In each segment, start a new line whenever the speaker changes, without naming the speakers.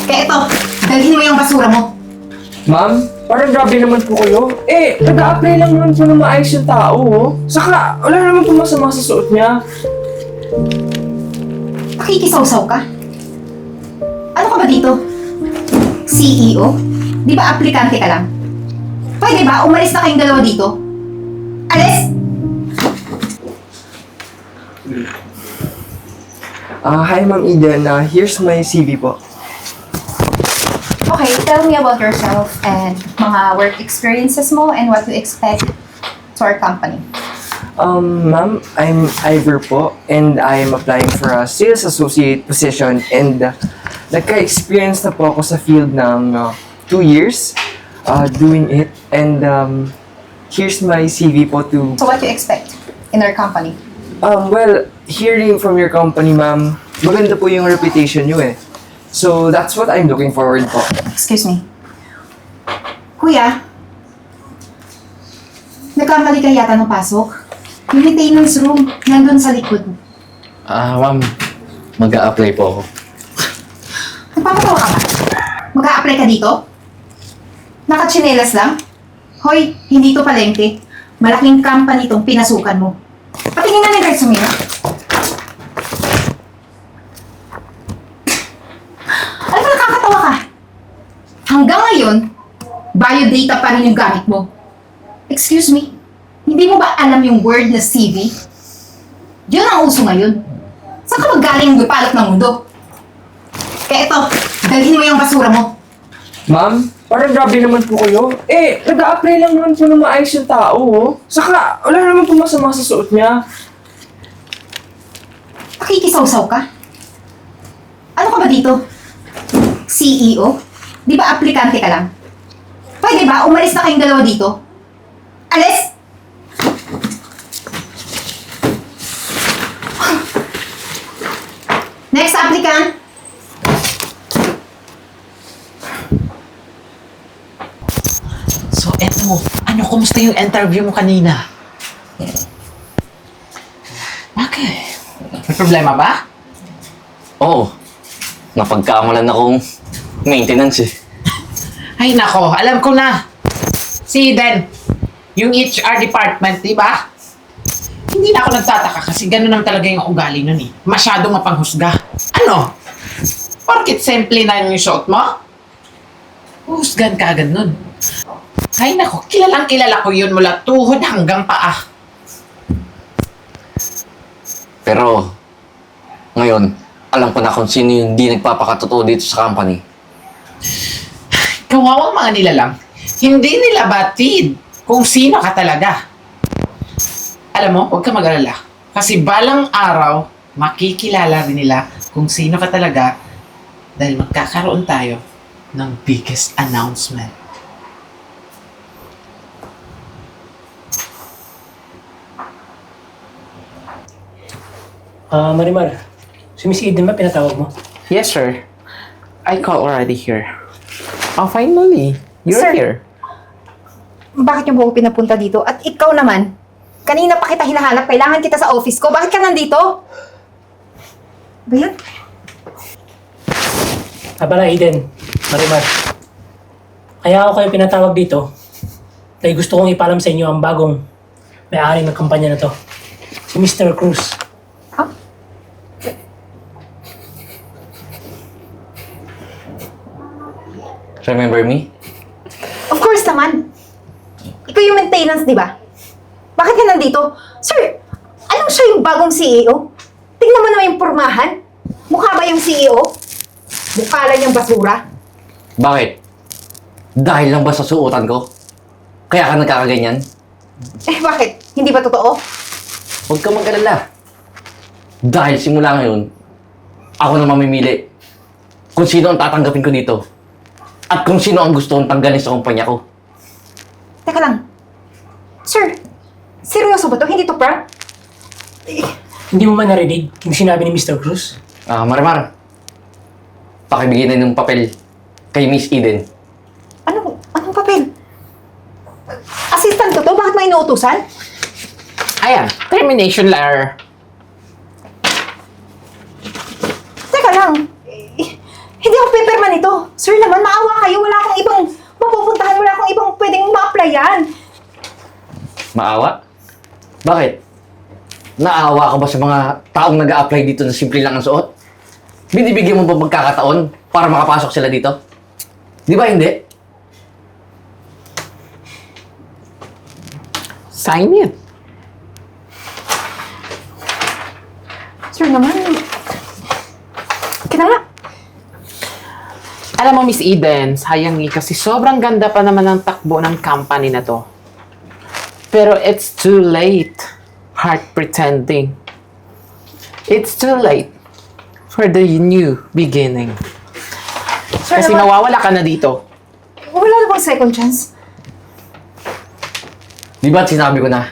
Kaya ito, dalhin mo yung basura mo.
Ma'am, parang grabe naman po kayo. Nag-a-apply lang naman po ng maayos yung tao, oh. Saka, wala naman po masama sa suot niya.
Pakikisawsaw ka? Ano ka ba dito? CEO? Di ba aplikante ka lang? Pwede ba umalis na kayong dalawa dito? Alis!
Hi Ma'am Eden, here's my CV po.
Okay, tell me about yourself and mga work experiences mo and what you expect to our company.
Ma'am, I'm Ivor po, and I'm applying for a sales associate position, and nagka-experience na po ako sa field ng 2 years doing it, and here's my CV po to...
So what you expect in our company?
Well, hearing from your company, ma'am, maganda po yung reputation nyo eh. So, that's what I'm looking forward po.
Excuse me. Kuya, nagkamali ka yata ng pasok. Yung maintenance room, nandun sa likod.
Ma'am, mag-a-apply po ako.
Nagpapatawa ka ba? Mag-a-apply ka dito? Nakatsinelas lang? Hoy, hindi to palengke. Malaking company tong pinasukan mo. Patingin na ng resume mo. Ano ba nakakatawa ka? Hanggang ngayon, biodata pa rin yung gamit mo. Excuse me, hindi mo ba alam yung word na CV? Yun ang uso ngayon. Saan ka magaling yung palak ng mundo? Kaya ito, dalhin mo yung basura mo.
Ma'am, parang grabe naman po kayo. Nag-a-apply lang naman po ng maayos yung tao, oh. Saka, wala naman po masama sa suot niya.
Pakikisawsaw ka? Ano ka ba dito? CEO? Di ba aplikante ka lang? Pwede ba umalis na kayong dalawa dito? Alis! Next applicant!
So, eto, kumusta yung interview mo kanina? Bakit? May problema ba?
Oo. Napagkamalan akong maintenance eh.
Ay nako, alam ko na. Si Eden, yung HR department, di ba? Hindi na ako nagtataka kasi gano'n naman talaga yung ugali nun eh. Masyadong mapanghusga. Ano? Porkit simple na yung suot mo? Husgan ka agad nun. Ay nako, kilalang kilala ko yun mula tuhod hanggang paa.
Pero, ngayon, alam ko na kung sino yung di nagpapakatotoo dito sa company.
Kawawang mga nilalang, hindi nila batid kung sino ka talaga. Alam mo, huwag ka mag-alala. Kasi balang araw, makikilala rin nila kung sino ka talaga dahil magkakaroon tayo ng biggest announcement.
Marimar, si Miss Eden ba pinatawag mo?
Yes, sir. I call already here. Oh, finally. You're
Sir.
here.
Bakit yung buko pinapunta dito? At ikaw naman, kanina pa kita hinahanap, kailangan kita sa office ko. Bakit ka nandito? Ba yan?
Abala, Eden, Marimar. Kaya ako kayo pinatawag dito dahil gusto kong ipalam sa inyo ang bagong may-ari ng kampanya na to. Si Mr. Cruz.
Ha?
Remember me?
Of course naman. Ikaw yung maintenance, di ba? Bakit ka nandito? Sir, anong siya yung bagong CEO? Tingnan mo naman yung pormahan. Mukha ba yung CEO? Mukha lang yung basura.
Bakit? Dahil lang ba sa suotan ko? Kaya ka nagkakaganyan?
Bakit? Hindi ba totoo?
Huwag ka mag-alala. Dahil simula ngayon, ako na mamimili kung sino ang tatanggapin ko dito at kung sino ang gusto kong tanggalin sa kumpanya ko.
Teka lang. Sir, seryoso ba to? Hindi to prank?
Hindi mo man narinig yung sinabi ni Mr. Cruz?
Marimar, pakibigyan na ng papel kay Miss Eden.
Anong papel? Assistant ko to? Bakit may inuutusan?
Ayan, termination letter.
Teka lang. Hindi ako pipirma nito. Sir naman, maawa kayo. Wala akong ibang mapupuntahan. Wala akong ibang pwedeng ma-applyan.
Maawa? Bakit? Naawa ka ba sa mga taong nag-a-apply dito na simple lang ang suot? Binibigyan mo ba magkakataon para makapasok sila dito? Di ba hindi?
Sign it.
Sir naman, kita nga.
Alam mo, Miss Eden, sayang kasi sobrang ganda pa naman ng takbo ng company na to. Pero it's too late. Heart pretending. It's too late for the new beginning.
Sir
Kasi
naman,
mawawala ka na dito.
wala na bang second chance?
Di ba sinabi ko na?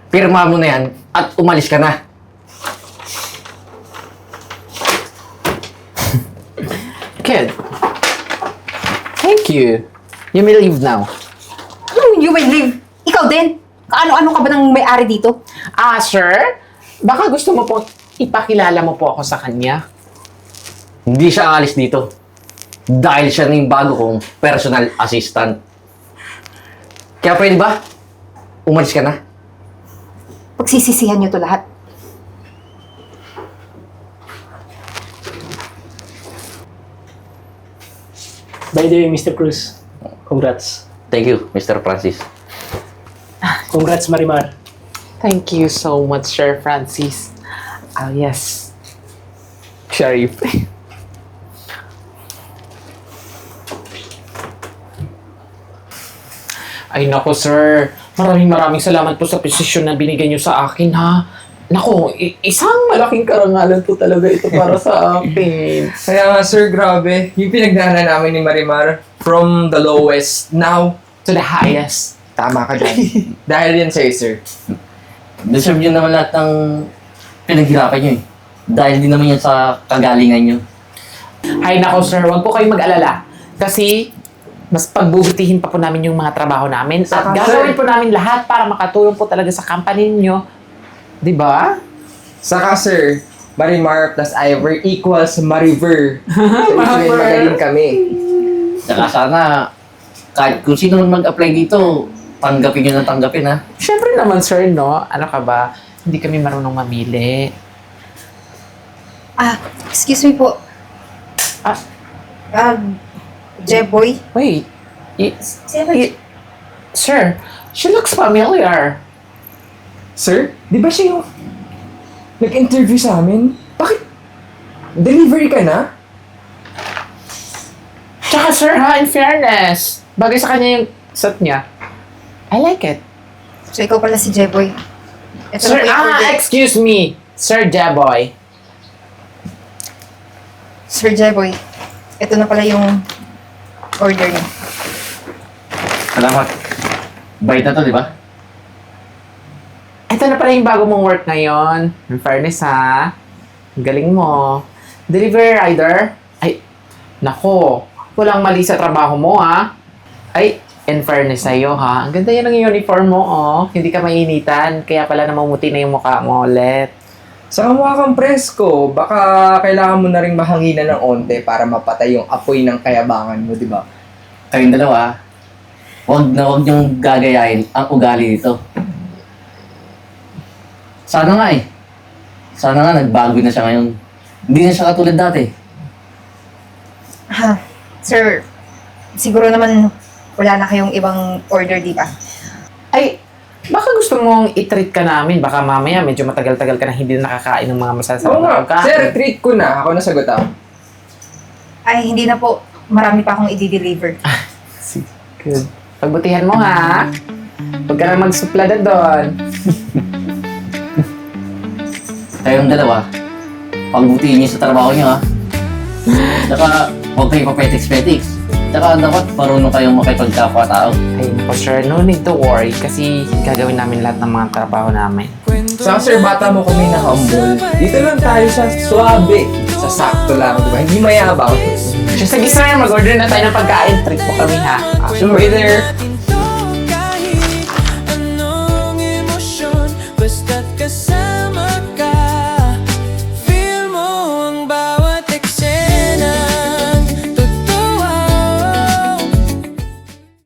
Pirma mo na yan at umalis ka na.
Kid, thank you. You may leave now.
Ano you may leave? Ikaw din? Kaano-ano ka ba ng may-ari dito?
Ah, sir? Baka gusto mo po ipakilala mo po ako sa kanya?
Hindi siya aalis dito. Dahil siya na yung bago kong personal assistant. Kaya pwede ba? Umalis ka na.
Pagsisisihan niyo to lahat.
By the way, Mr. Cruz, congrats.
Thank you, Mr. Francis.
Congrats, Marimar.
Thank you so much, Sir Francis. Ah, yes. Sharif. Ay, nako, sir. Maraming salamat po sa posisyon na binigay niyo sa akin, ha? Nako, isang malaking karangalan po talaga ito para sa akin.
Kaya nga sir, grabe. Yung pinagdaanan namin ni Marimar from the lowest now.
To the highest.
Tama ka dyan. Dahil yan sa'yo, sir.
Deserve nyo naman lahat ng pinaghirapan nyo eh. Dahil din naman yan sa kagalingan nyo.
Ay, nako, sir. Huwag po kayong mag-alala. Kasi, mas pagbubutihin pa po namin yung mga trabaho namin. At
Saka,
gagawin
sir.
po namin lahat para makatulong po talaga sa company ninyo. Di ba?
Saka sir, Marimar plus Ivor equals Mariver. So, ibig magaling kami.
Saka sana, kahit kung sino man mag-apply dito, tanggapin nyo na tanggapin ha.
Siyempre naman, sir, no? Ano ka ba? Hindi kami marunong mamili.
Ah, excuse me po.
Ah,
Jeboy?
wait.
Sino ba?
Sir, she looks familiar.
Sir, di ba siya yung nag-interview sa amin? Bakit? Delivery ka na?
Tsaka, sir, ha? In fairness, bagay sa kanya yung suit niya. I like it.
So, ikaw pala si Jeboy. Ito
Sir,
na po yung order.
excuse me. Sir Jeboy.
Sir Jeboy, ito na pala yung order niyo.
Salamat. Bait na to, di ba?
Ito na pala yung bago mong work ngayon. In fairness, ha? Ang galing mo. Delivery rider? Ay, nako. Walang mali sa trabaho mo, ha? Ay, in fairness sa'yo, ha? Ang ganda yan ng uniform mo, oh. Hindi ka mainitan. Kaya pala namumuti na yung mukha mo ulit.
Saka mukha kang presko. Baka kailangan mo na rin mahanginan ng onte para mapatay yung apoy ng kayabangan mo, di ba?
Kayong dalawa, huwag niyong gagayahin ang ugali dito. Sana nga eh. Sana nga nagbago na siya ngayon. Hindi na siya katulad dati.
Ha, sir, siguro naman wala na kayong ibang order, di ba?
Ay, baka gusto mong i-treat ka namin. Baka mamaya medyo matagal-tagal ka na hindi nakakain ng mga masasarap
Oo nga.
na pagkain.
Sir, treat ko na. Ako na sagot ah.
Ay, hindi na po. Marami pa akong i-deliver.
Good. Pagbutihan mo, ha? Huwag ka na magsuplada doon.
Kayong dalawa, pagbutihin niyo sa trabaho niyo ha. Tsaka, huwag kayo papetiks-petiks. Tsaka dapat marunong kayong makipagkapwa-tao.
Ay, naku, sir, no need to worry kasi gagawin namin lahat ng mga trabaho namin.
Saka sir, bata mo kami nakahambol. Dito lang tayo sa suabe. Sa sakto lang, di ba? Hindi mayabang.
Sige, sir, mag-order na tayo ng pagkain. Treat mo kami, ha?
Sure, waiter.